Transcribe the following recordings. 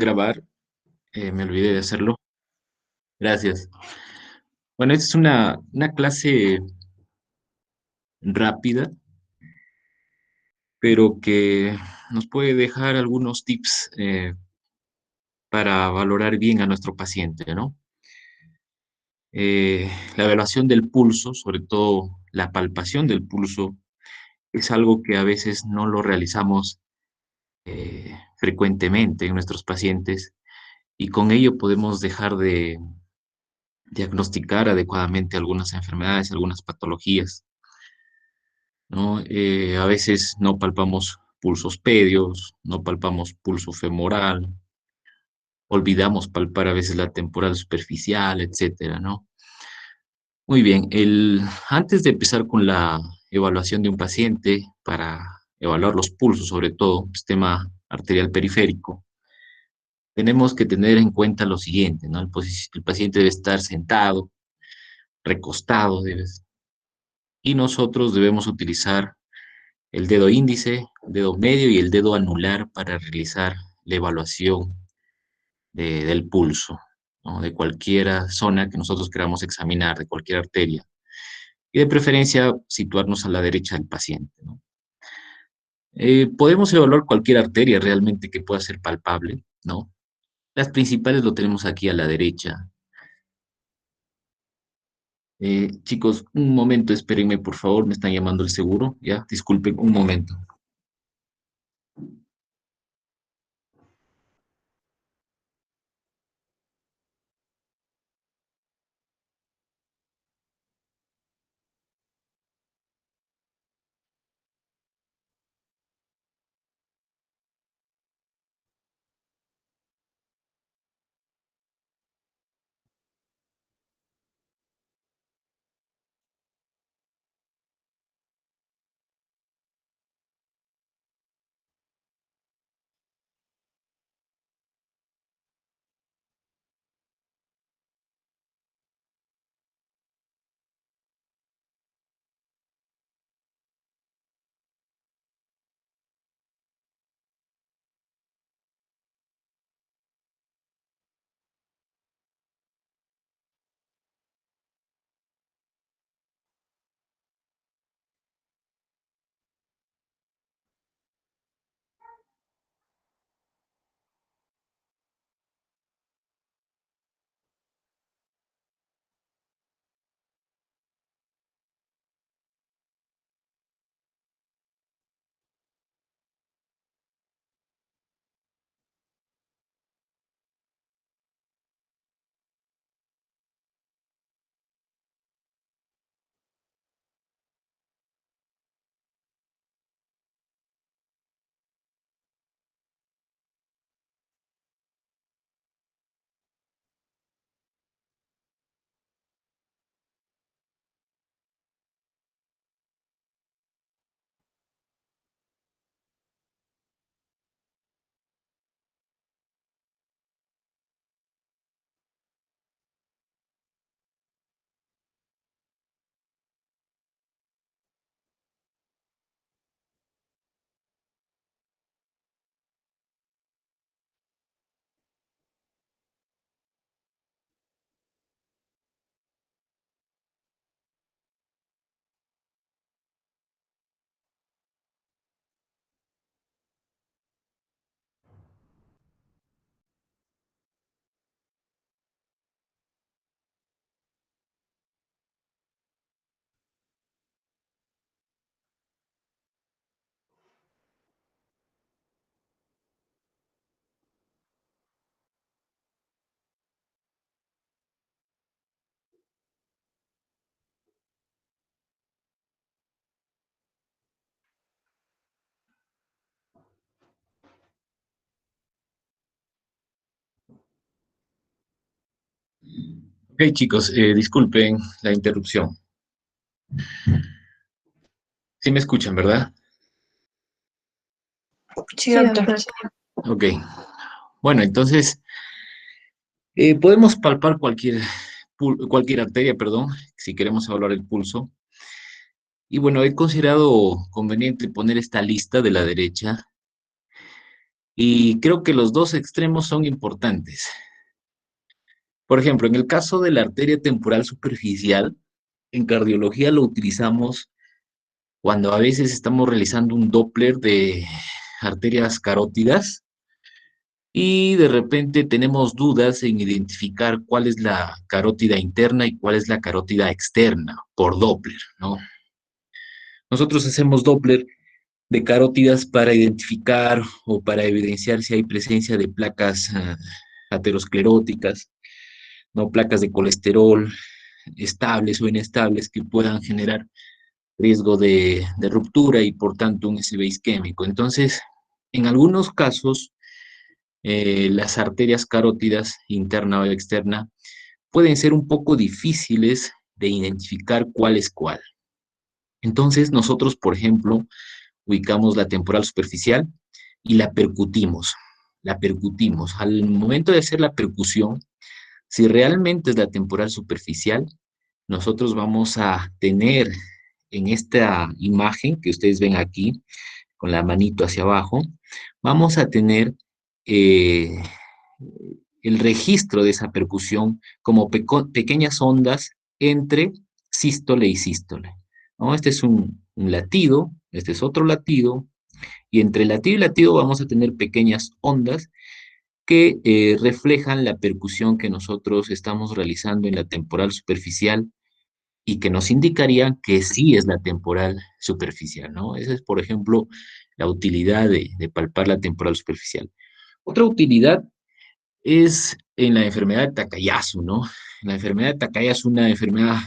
grabar, me olvidé de hacerlo. Gracias. Bueno, esta es una clase rápida, pero que nos puede dejar algunos tips para valorar bien a nuestro paciente, ¿no? La evaluación del pulso, sobre todo la palpación del pulso, es algo que a veces no lo realizamos frecuentemente en nuestros pacientes y con ello podemos dejar de diagnosticar adecuadamente algunas enfermedades, algunas patologías, ¿no? A veces no palpamos pulsos pedios, no palpamos pulso femoral, olvidamos palpar a veces la temporal superficial, etcétera, ¿no? Muy bien, antes de empezar con la evaluación de un paciente para evaluar los pulsos, sobre todo sistema arterial periférico, tenemos que tener en cuenta lo siguiente, ¿no? El paciente debe estar sentado, recostado, y nosotros debemos utilizar el dedo índice, el dedo medio y el dedo anular para realizar la evaluación del pulso, ¿no? De cualquier zona que nosotros queramos examinar, de cualquier arteria. Y de preferencia situarnos a la derecha del paciente, ¿no? Podemos evaluar cualquier arteria realmente que pueda ser palpable, ¿no? Las principales lo tenemos aquí a la derecha. Chicos, un momento, espérenme, por favor, me están llamando el seguro, ¿ya? Disculpen, un momento. Ok, chicos, disculpen la interrupción. Sí me escuchan, ¿verdad? Sí, doctor. Ok. Bueno, entonces, podemos palpar cualquier arteria, perdón, si queremos evaluar el pulso. Y bueno, he considerado conveniente poner esta lista de la derecha Y creo que los dos extremos son importantes. Por ejemplo, en el caso de la arteria temporal superficial, en cardiología lo utilizamos cuando a veces estamos realizando un Doppler de arterias carótidas y de repente tenemos dudas en identificar cuál es la carótida interna y cuál es la carótida externa por Doppler, ¿no? Nosotros hacemos Doppler de carótidas para identificar o para evidenciar si hay presencia de placas ateroscleróticas, no placas de colesterol estables o inestables que puedan generar riesgo de ruptura y por tanto un SB isquémico. Entonces, en algunos casos, las arterias carótidas, interna o externa, pueden ser un poco difíciles de identificar cuál es cuál. Entonces, nosotros, por ejemplo, ubicamos la temporal superficial y la percutimos. La percutimos. Al momento de hacer la percusión, si realmente es la temporal superficial, nosotros vamos a tener en esta imagen que ustedes ven aquí, con la manito hacia abajo, vamos a tener eh, el registro de esa percusión como pequeñas ondas entre sístole y sístole, ¿no? Este es un latido, este es otro latido, y entre latido y latido vamos a tener pequeñas ondas que reflejan la percusión que nosotros estamos realizando en la temporal superficial y que nos indicarían que sí es la temporal superficial, ¿no? Esa es, por ejemplo, la utilidad de palpar la temporal superficial. Otra utilidad es en la enfermedad de Takayasu, ¿no? La enfermedad de Takayasu es una enfermedad,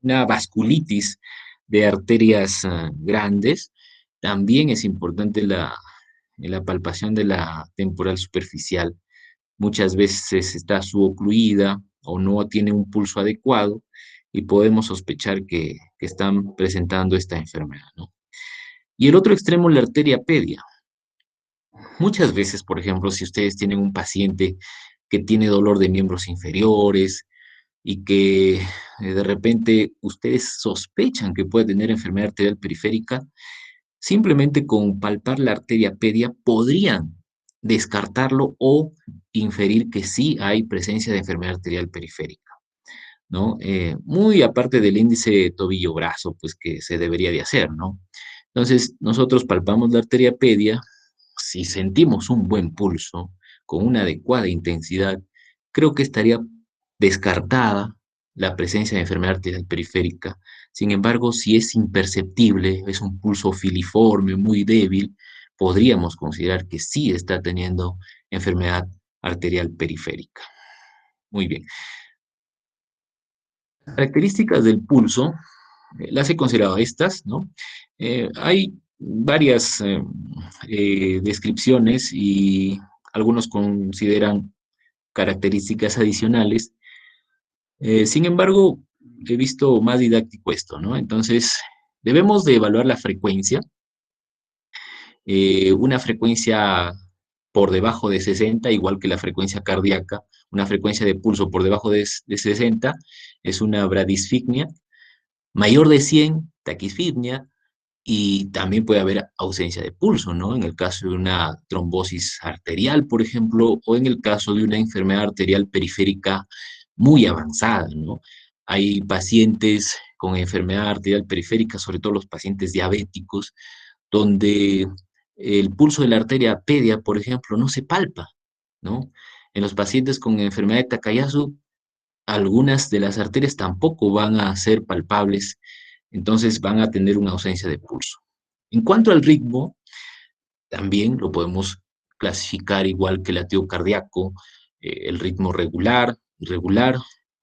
una vasculitis de arterias grandes. También es importante la palpación de la temporal superficial. Muchas veces está subocluida o no tiene un pulso adecuado y podemos sospechar que están presentando esta enfermedad, ¿no? Y el otro extremo, la arteria pedia. Muchas veces, por ejemplo, si ustedes tienen un paciente que tiene dolor de miembros inferiores y que de repente ustedes sospechan que puede tener enfermedad arterial periférica, simplemente con palpar la arteria pedia podrían descartarlo o inferir que sí hay presencia de enfermedad arterial periférica, ¿no? Muy aparte del índice tobillo-brazo, pues que se debería de hacer, ¿no? Entonces, nosotros palpamos la arteria pedia, si sentimos un buen pulso, con una adecuada intensidad, creo que estaría descartada la presencia de enfermedad arterial periférica. Sin embargo, si es imperceptible, es un pulso filiforme, muy débil, podríamos considerar que sí está teniendo enfermedad arterial periférica. Muy bien. Características del pulso, las he considerado estas, ¿no? Hay varias descripciones y algunos consideran características adicionales. Sin embargo, he visto más didáctico esto, ¿no? Entonces, debemos de evaluar la frecuencia, una frecuencia por debajo de 60, igual que la frecuencia cardíaca, una frecuencia de pulso por debajo de 60 es una bradisfignia, mayor de 100, taquisfignia, y también puede haber ausencia de pulso, ¿no? En el caso de una trombosis arterial, por ejemplo, o en el caso de una enfermedad arterial periférica muy avanzada, ¿no? Hay pacientes con enfermedad arterial periférica, sobre todo los pacientes diabéticos, donde el pulso de la arteria pedia, por ejemplo, no se palpa, ¿no? En los pacientes con enfermedad de Takayasu, algunas de las arterias tampoco van a ser palpables, entonces van a tener una ausencia de pulso. En cuanto al ritmo, también lo podemos clasificar igual que el latido cardíaco, el ritmo regular, irregular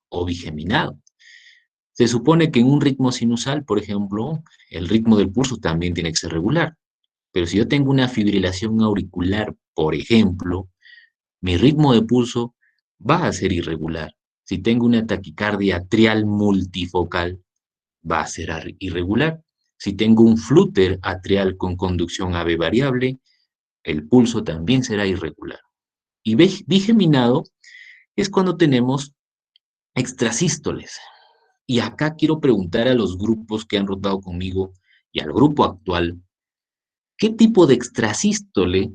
o bigeminado. Se supone que en un ritmo sinusal, por ejemplo, el ritmo del pulso también tiene que ser regular. Pero si yo tengo una fibrilación auricular, por ejemplo, mi ritmo de pulso va a ser irregular. Si tengo una taquicardia atrial multifocal, va a ser irregular. Si tengo un flúter atrial con conducción AV variable, el pulso también será irregular. Y bigeminado es cuando tenemos extrasístoles. Y acá quiero preguntar a los grupos que han rotado conmigo y al grupo actual, ¿qué tipo de extrasístole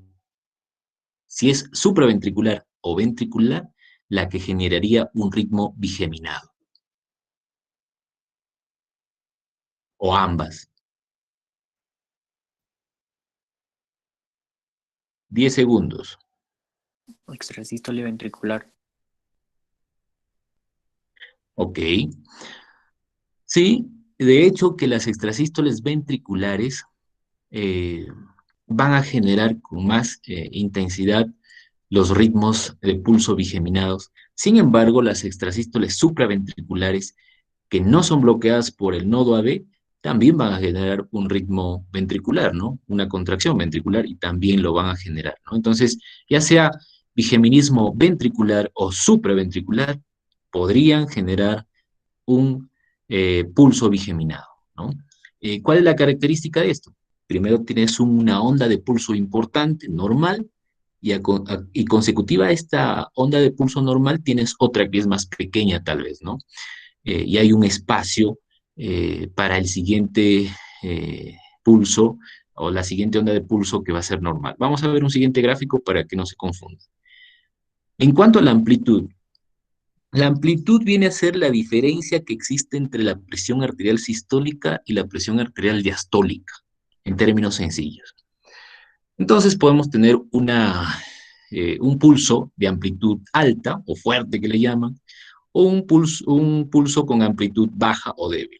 Si es supraventricular o ventricular, la que generaría un ritmo bigeminado, o ambas. 10 segundos. Extrasístole ventricular. Ok. Sí, de hecho que las extrasístoles ventriculares eh, van a generar con más intensidad los ritmos de pulso bigeminados. Sin embargo, las extrasístoles supraventriculares, que no son bloqueadas por el nodo AB, también van a generar un ritmo ventricular, ¿no? Una contracción ventricular y también lo van a generar, ¿no? Entonces, ya sea bigeminismo ventricular o supraventricular, podrían generar un pulso bigeminado, ¿no? ¿Cuál es la característica de esto? Primero tienes una onda de pulso importante, normal, y consecutiva a esta onda de pulso normal tienes otra que es más pequeña tal vez, ¿no? Y hay un espacio para el siguiente pulso o la siguiente onda de pulso que va a ser normal. Vamos a ver un siguiente gráfico para que no se confunda. En cuanto a la amplitud viene a ser la diferencia que existe entre la presión arterial sistólica y la presión arterial diastólica, en términos sencillos. Entonces podemos tener un pulso de amplitud alta o fuerte que le llaman, o un pulso con amplitud baja o débil.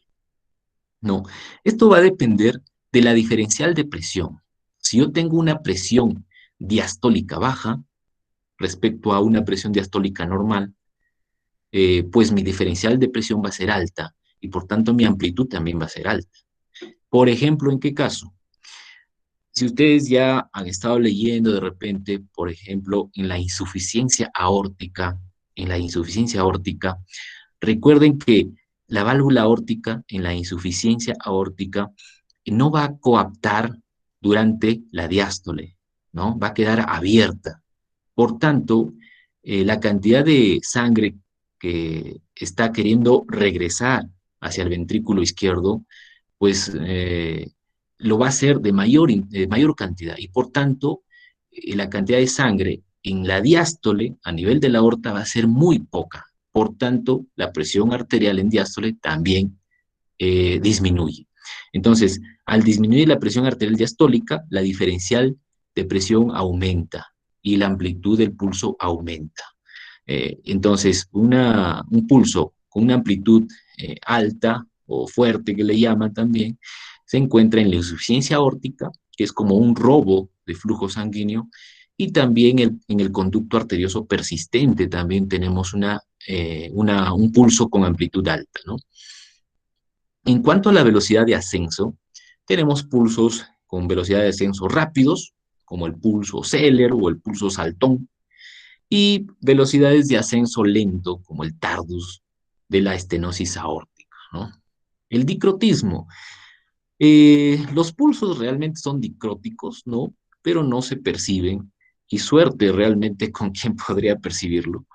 No, esto va a depender de la diferencial de presión. Si yo tengo una presión diastólica baja respecto a una presión diastólica normal, pues mi diferencial de presión va a ser alta y por tanto mi amplitud también va a ser alta. Por ejemplo, ¿en qué caso? Si ustedes ya han estado leyendo de repente, por ejemplo, en la insuficiencia aórtica, recuerden que la válvula aórtica en la insuficiencia aórtica no va a coaptar durante la diástole, ¿no? Va a quedar abierta. Por tanto, la cantidad de sangre que está queriendo regresar hacia el ventrículo izquierdo, pues lo va a hacer de mayor cantidad y por tanto la cantidad de sangre en la diástole a nivel de la aorta va a ser muy poca. Por tanto, la presión arterial en diástole también disminuye. Entonces, al disminuir la presión arterial diastólica, la diferencial de presión aumenta y la amplitud del pulso aumenta. Entonces, un pulso con una amplitud alta o fuerte que le llaman también, se encuentra en la insuficiencia aórtica, que es como un robo de flujo sanguíneo, y también en el conducto arterioso persistente también tenemos un pulso con amplitud alta, ¿no? En cuanto a la velocidad de ascenso, tenemos pulsos con velocidad de ascenso rápidos, como el pulso Zeller o el pulso Saltón, y velocidades de ascenso lento, como el tardus de la estenosis aórtica, ¿no? El dicrotismo. Los pulsos realmente son dicróticos, ¿no? Pero no se perciben, y suerte realmente con quien podría percibirlo,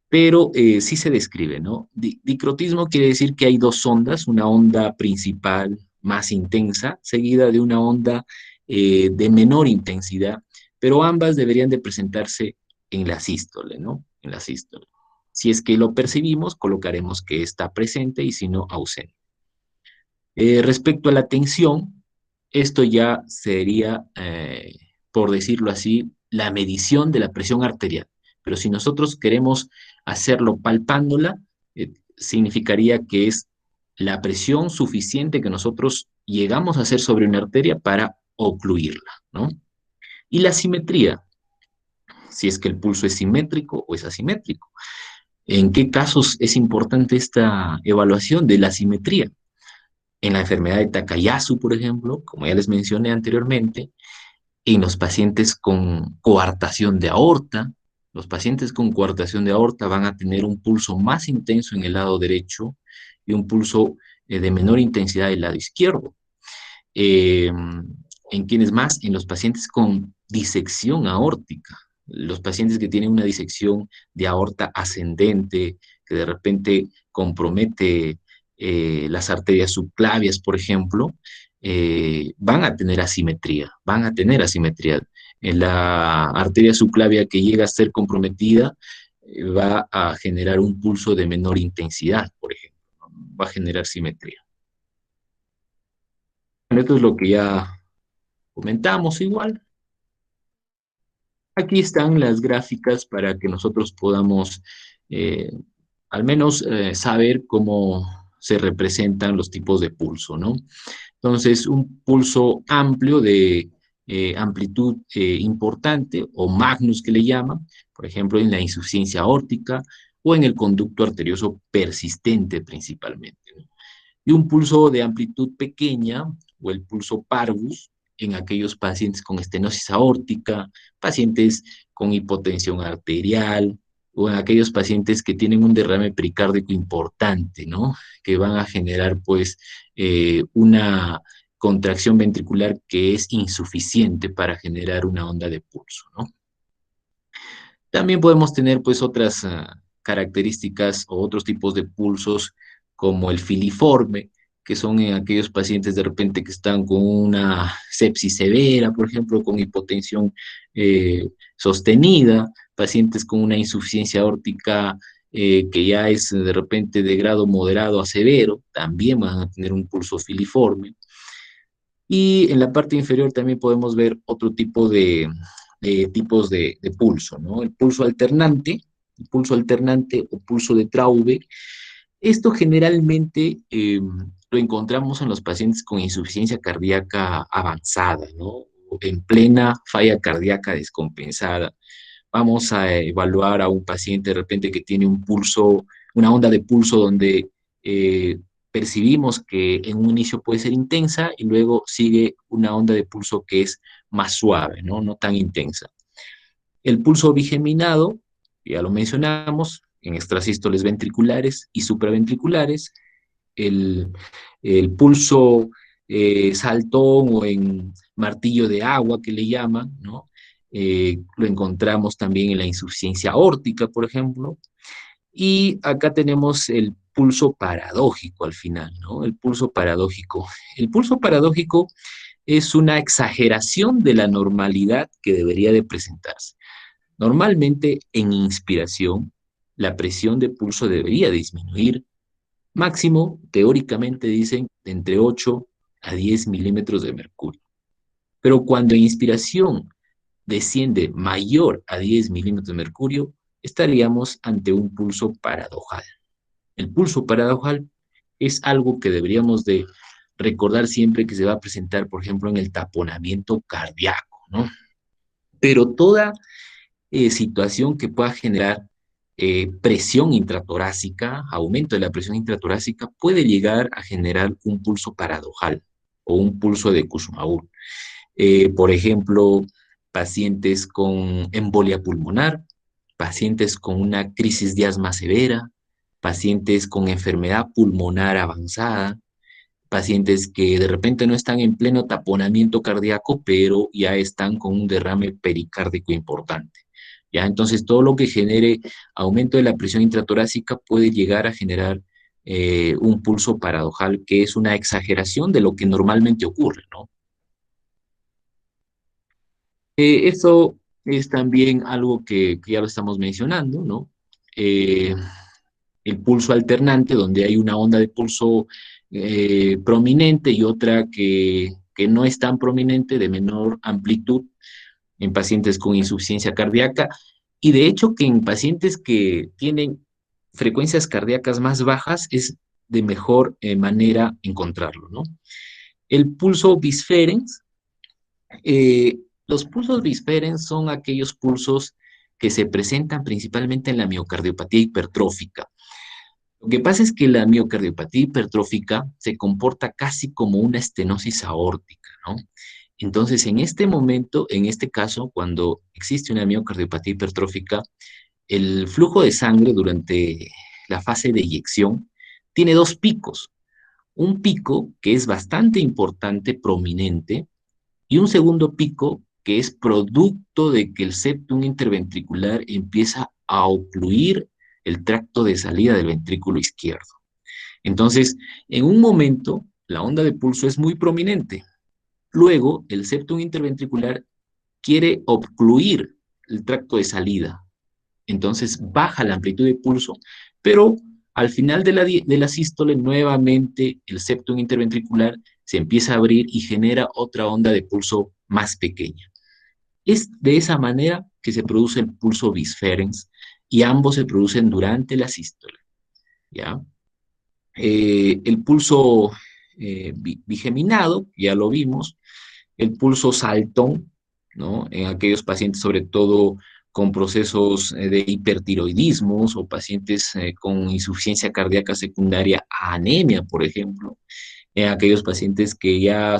pero sí se describe, ¿no? Dicrotismo quiere decir que hay dos ondas, una onda principal más intensa, seguida de una onda de menor intensidad, pero ambas deberían de presentarse en la sístole, ¿no? En la sístole. Si es que lo percibimos, colocaremos que está presente y si no, ausente. Respecto a la tensión, esto ya sería, por decirlo así, la medición de la presión arterial. Pero si nosotros queremos hacerlo palpándola, significaría que es la presión suficiente que nosotros llegamos a hacer sobre una arteria para ocluirla, ¿no? Y la simetría, si es que el pulso es simétrico o es asimétrico. ¿En qué casos es importante esta evaluación de la simetría? En la enfermedad de Takayasu, por ejemplo, como ya les mencioné anteriormente, en los pacientes con coartación de aorta, los pacientes con coartación de aorta van a tener un pulso más intenso en el lado derecho y un pulso de menor intensidad del lado izquierdo. Eh, ¿En quiénes más? En los pacientes con disección aórtica, los pacientes que tienen una disección de aorta ascendente, que de repente compromete las arterias subclavias, por ejemplo, van a tener asimetría, van a tener asimetría. la arteria subclavia que llega a ser comprometida va a generar un pulso de menor intensidad, por ejemplo, ¿no? Va a generar simetría. Bueno, esto es lo que ya comentamos igual. Aquí están las gráficas para que nosotros podamos eh, al menos saber cómo se representan los tipos de pulso, ¿no? Entonces, un pulso amplio de amplitud importante o magnus que le llaman, por ejemplo, en la insuficiencia aórtica o en el conducto arterioso persistente principalmente, ¿no? Y un pulso de amplitud pequeña o el pulso parvus en aquellos pacientes con estenosis aórtica, pacientes con hipotensión arterial o en aquellos pacientes que tienen un derrame pericárdico importante, ¿no? Que van a generar pues una contracción ventricular que es insuficiente para generar una onda de pulso, ¿no? También podemos tener pues otras características o otros tipos de pulsos como el filiforme, que son en aquellos pacientes de repente que están con una sepsis severa, por ejemplo, con hipotensión sostenida, pacientes con una insuficiencia aórtica que ya es de repente de grado moderado a severo, también van a tener un pulso filiforme. Y en la parte inferior también podemos ver otro tipo de tipos de pulso, ¿no? El pulso alternante o pulso de Traube. Esto generalmente lo encontramos en los pacientes con insuficiencia cardíaca avanzada, ¿no? En plena falla cardíaca descompensada. Vamos a evaluar a un paciente de repente que tiene un pulso, una onda de pulso donde percibimos que en un inicio puede ser intensa y luego sigue una onda de pulso que es más suave, ¿no? No tan intensa. El pulso bigeminado, ya lo mencionamos, en extrasístoles ventriculares y supraventriculares. El, el pulso saltón o en martillo de agua que le llaman, ¿no? Lo encontramos también en la insuficiencia aórtica, por ejemplo. Y acá tenemos el pulso paradójico al final, ¿no? El pulso paradójico. El pulso paradójico es una exageración de la normalidad que debería de presentarse. Normalmente en inspiración, la presión de pulso debería disminuir máximo, teóricamente dicen, entre 8 a 10 milímetros de mercurio. Pero cuando en inspiración desciende mayor a 10 milímetros de mercurio, estaríamos ante un pulso paradojal. El pulso paradojal es algo que deberíamos de recordar siempre que se va a presentar, por ejemplo, en el taponamiento cardíaco, ¿no? Pero toda situación que pueda generar presión intratorácica, aumento de la presión intratorácica, puede llegar a generar un pulso paradojal o un pulso de Kussmaul. Por ejemplo, pacientes con embolia pulmonar, pacientes con una crisis de asma severa, pacientes con enfermedad pulmonar avanzada, pacientes que de repente no están en pleno taponamiento cardíaco, pero ya están con un derrame pericárdico importante. ¿Ya? Entonces, todo lo que genere aumento de la presión intratorácica puede llegar a generar un pulso paradojal, que es una exageración de lo que normalmente ocurre, ¿no? Eso es también algo que ya lo estamos mencionando, ¿no? Eh, el pulso alternante, donde hay una onda de pulso prominente y otra que no es tan prominente, de menor amplitud, en pacientes con insuficiencia cardíaca, y de hecho que en pacientes que tienen frecuencias cardíacas más bajas es de mejor manera encontrarlo, ¿no? El pulso bisferens, los pulsos bisferens son aquellos pulsos que se presentan principalmente en la miocardiopatía hipertrófica. Lo que pasa es que la miocardiopatía hipertrófica se comporta casi como una estenosis aórtica, ¿no? Entonces, en este momento, en este caso, cuando existe una miocardiopatía hipertrófica, el flujo de sangre durante la fase de eyección tiene dos picos. Un pico que es bastante importante, prominente, y un segundo pico que es producto de que el septum interventricular empieza a ocluir el tracto de salida del ventrículo izquierdo. Entonces, en un momento, la onda de pulso es muy prominente. Luego, el septum interventricular quiere obstruir el tracto de salida. Entonces baja la amplitud de pulso, pero al final de la sístole nuevamente el septum interventricular se empieza a abrir y genera otra onda de pulso más pequeña. Es de esa manera que se produce el pulso bisferens y ambos se producen durante la sístole, ¿ya? El pulso bigeminado, ya lo vimos, el pulso saltón, ¿no? En aquellos pacientes, sobre todo con procesos de hipertiroidismos o pacientes con insuficiencia cardíaca secundaria a anemia, por ejemplo, en aquellos pacientes que ya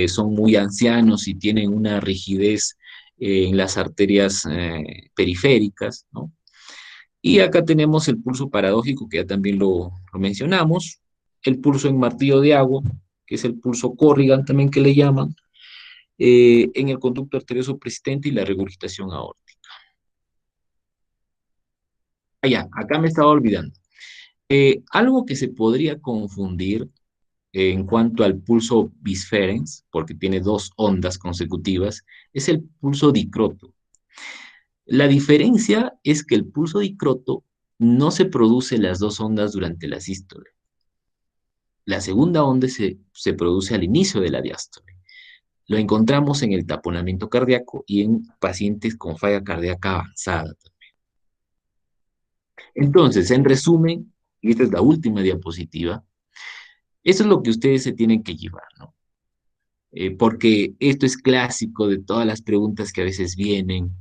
son muy ancianos y tienen una rigidez en las arterias periféricas, ¿no? Y acá tenemos el pulso paradójico, que ya también lo mencionamos, el pulso en martillo de agua, que es el pulso Corrigan también que le llaman, en el conducto arterioso persistente y la regurgitación aórtica. Ah, ya, acá me estaba olvidando. Algo que se podría confundir en cuanto al pulso bisferens, porque tiene dos ondas consecutivas, es el pulso dicroto. La diferencia es que el pulso dicroto no se produce las dos ondas durante la sístole. La segunda onda se produce al inicio de la diástole. Lo encontramos en el taponamiento cardíaco y en pacientes con falla cardíaca avanzada. Entonces, en resumen, y esta es la última diapositiva, eso es lo que ustedes se tienen que llevar, ¿no? Porque esto es clásico de todas las preguntas que a veces vienen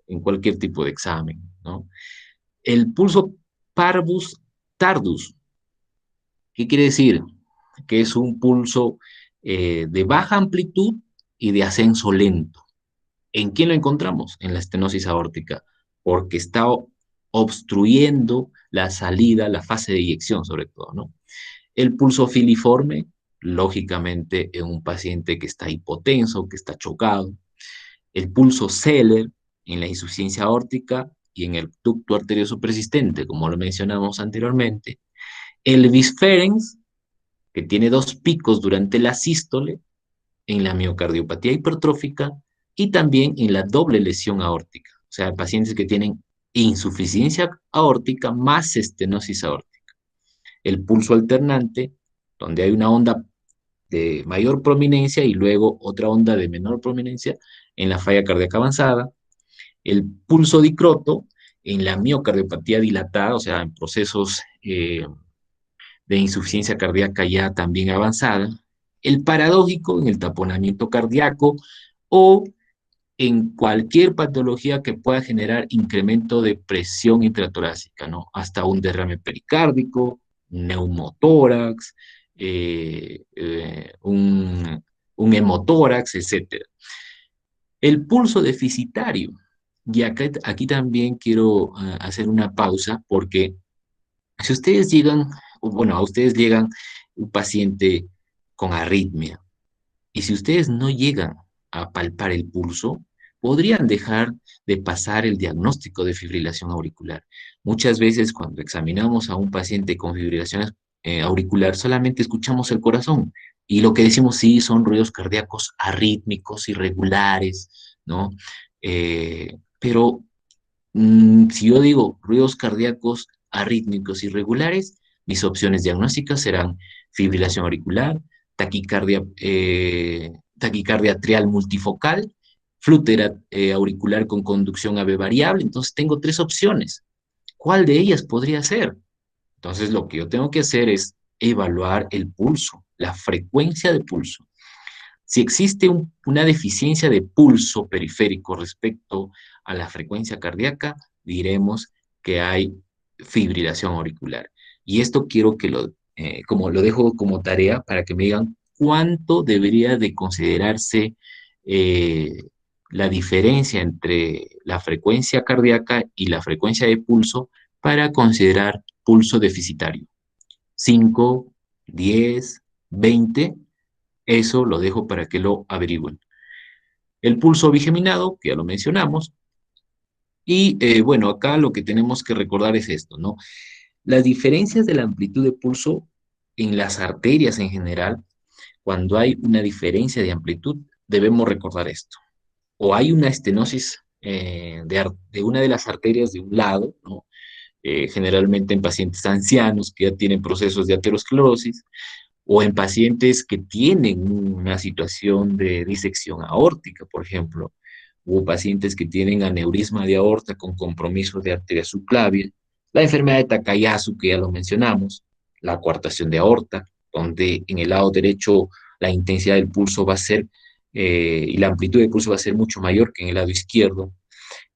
en cualquier tipo de examen, ¿no? El pulso parvus tardus, ¿qué quiere decir? Que es un pulso de baja amplitud y de ascenso lento. ¿En quién lo encontramos? En la estenosis aórtica, porque está obstruyendo la salida, la fase de eyección sobre todo, ¿no? El pulso filiforme, lógicamente en un paciente que está hipotenso, que está chocado. El pulso Zeller en la insuficiencia aórtica y en el ducto arterioso persistente, como lo mencionamos anteriormente. El bisferens, que tiene dos picos durante la sístole, en la miocardiopatía hipertrófica y también en la doble lesión aórtica. O sea, pacientes que tienen insuficiencia aórtica más estenosis aórtica. El pulso alternante, donde hay una onda de mayor prominencia y luego otra onda de menor prominencia en la falla cardíaca avanzada. El pulso dicroto en la miocardiopatía dilatada, o sea, en procesos de insuficiencia cardíaca ya también avanzada. El paradójico en el taponamiento cardíaco o en cualquier patología que pueda generar incremento de presión intratorácica, ¿no? Hasta un derrame pericárdico, un neumotórax, un hemotórax, etcétera. El pulso deficitario. Y acá, aquí también quiero hacer una pausa porque si ustedes llegan, bueno, a ustedes llegan un paciente con arritmia, y si ustedes no llegan a palpar el pulso, podrían dejar de pasar el diagnóstico de fibrilación auricular. Muchas veces cuando examinamos a un paciente con fibrilación auricular, solamente escuchamos el corazón y lo que decimos sí son ruidos cardíacos arrítmicos, irregulares, ¿no? Pero si yo digo ruidos cardíacos arrítmicos irregulares, mis opciones diagnósticas serán fibrilación auricular, taquicardia atrial multifocal, flúter auricular con conducción AV variable. Entonces tengo tres opciones. ¿Cuál de ellas podría ser? Entonces lo que yo tengo que hacer es evaluar el pulso, la frecuencia de pulso. Si existe una deficiencia de pulso periférico respecto a la frecuencia cardíaca, diremos que hay fibrilación auricular. Y esto quiero que como lo dejo como tarea para que me digan cuánto debería de considerarse eh, la diferencia entre la frecuencia cardíaca y la frecuencia de pulso para considerar pulso deficitario. 5, 10, 20. Eso lo dejo para que lo averigüen. El pulso bigeminado, que ya lo mencionamos, y bueno, acá lo que tenemos que recordar es esto, ¿no? Las diferencias de la amplitud de pulso en las arterias en general, cuando hay una diferencia de amplitud, debemos recordar esto. o hay una estenosis de una de las arterias de un lado, ¿no? Generalmente en pacientes ancianos que ya tienen procesos de aterosclerosis, o en pacientes que tienen una situación de disección aórtica, por ejemplo, o pacientes que tienen aneurisma de aorta con compromiso de arteria subclavia, la enfermedad de Takayasu, que ya lo mencionamos, la coartación de aorta, donde en el lado derecho la intensidad del pulso va a ser y la amplitud del pulso va a ser mucho mayor que en el lado izquierdo,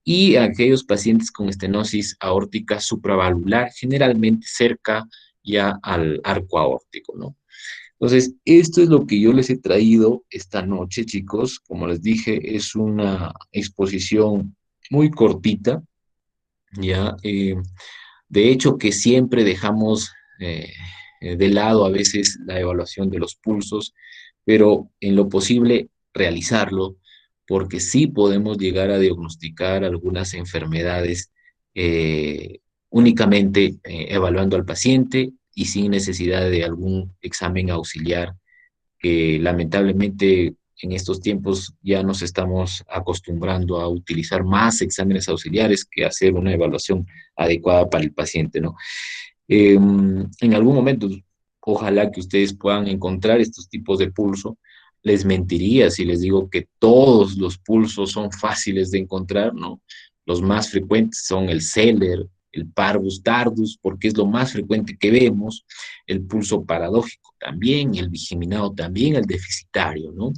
y aquellos pacientes con estenosis aórtica supravalvular, generalmente cerca ya al arco aórtico, ¿no? Entonces, esto es lo que yo les he traído esta noche, chicos. Como les dije, es una exposición muy cortita, ¿ya? De hecho, que siempre dejamos de lado a veces la evaluación de los pulsos, pero en lo posible realizarlo, porque sí podemos llegar a diagnosticar algunas enfermedades únicamente evaluando al paciente y sin necesidad de algún examen auxiliar que lamentablemente en estos tiempos ya nos estamos acostumbrando a utilizar más exámenes auxiliares que hacer una evaluación adecuada para el paciente, ¿no? En algún momento, ojalá que ustedes puedan encontrar estos tipos de pulso. Les mentiría si les digo que todos los pulsos son fáciles de encontrar, ¿no? Los más frecuentes son el Zeller, el Parvus Tardus, porque es lo más frecuente que vemos, el pulso paradójico también, el bigeminado también, el deficitario, ¿no?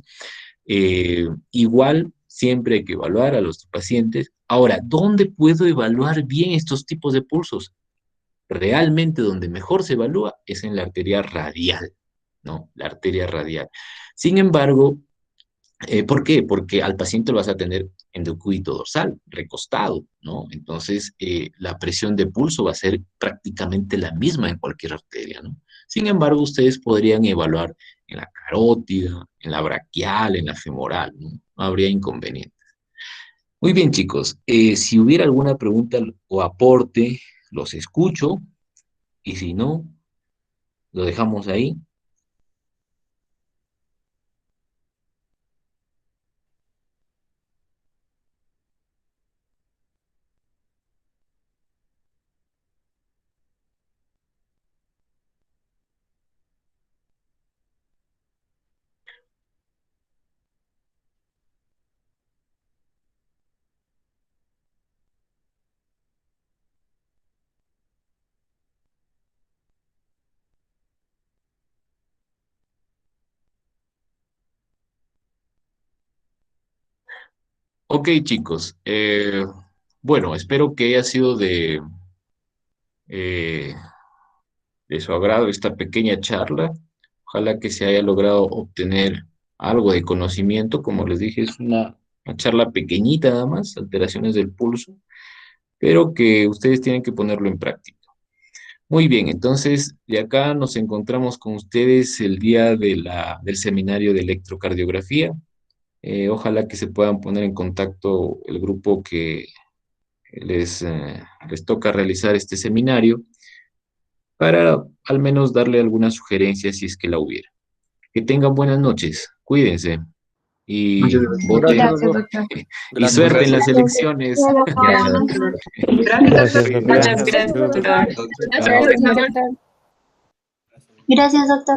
Igual, siempre hay que evaluar a los pacientes. Ahora, ¿dónde puedo evaluar bien estos tipos de pulsos? Realmente donde mejor se evalúa es en la arteria radial, ¿no? La arteria radial. Sin embargo, ¿por qué? Porque al paciente lo vas a tener en decúbito dorsal, recostado, ¿no? Entonces, la presión de pulso va a ser prácticamente la misma en cualquier arteria, ¿no? Sin embargo, ustedes podrían evaluar en la carótida, en la braquial, en la femoral, ¿no? No habría inconveniente. Muy bien, chicos. Si hubiera alguna pregunta o aporte, los escucho y si no, lo dejamos ahí. Ok, chicos. Bueno, espero que haya sido eh, de su agrado esta pequeña charla. Ojalá que se haya logrado obtener algo de conocimiento. Como les dije, es una charla pequeñita nada más, alteraciones del pulso, pero que ustedes tienen que ponerlo en práctica. Muy bien, entonces de acá nos encontramos con ustedes el día del seminario de electrocardiografía. Ojalá que se puedan poner en contacto el grupo que les toca realizar este seminario para al menos darle alguna sugerencia si es que la hubiera. Que tengan buenas noches, cuídense y Muchas gracias, doctor. voten Gracias, doctor. y Gracias, suerte en doctor. las elecciones. Gracias, Gracias, doctor. doctor. Gracias, doctor. Muchas Gracias, gracias, doctor. doctor. Doctor. Chao. Gracias, doctor. Gracias, doctor.